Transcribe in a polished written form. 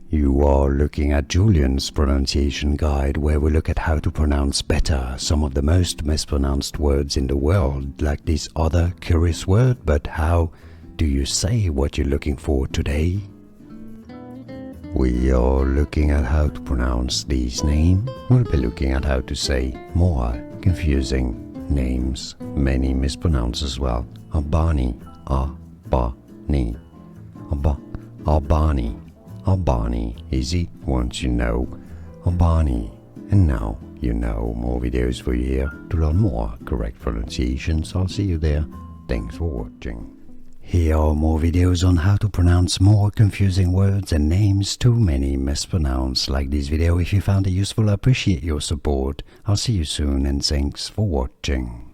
You are looking at Julian's pronunciation guide, where we look at how to pronounce better some of the most mispronounced words in the world, like this other curious word. But how do you say what you're looking for today? We are looking at how to pronounce these names. We'll be looking at how to say more confusing names, many mispronounced as well. Albani, Albani, Albani, Albani. Easy once you know Albani. And now you know. More videos for you here to learn more correct pronunciations. I'll see you there. Thanks for watching. Here are more videos on how to pronounce more confusing words and names too many mispronounced. Like this video if you found it useful. I appreciate your support. I'll see you soon and thanks for watching.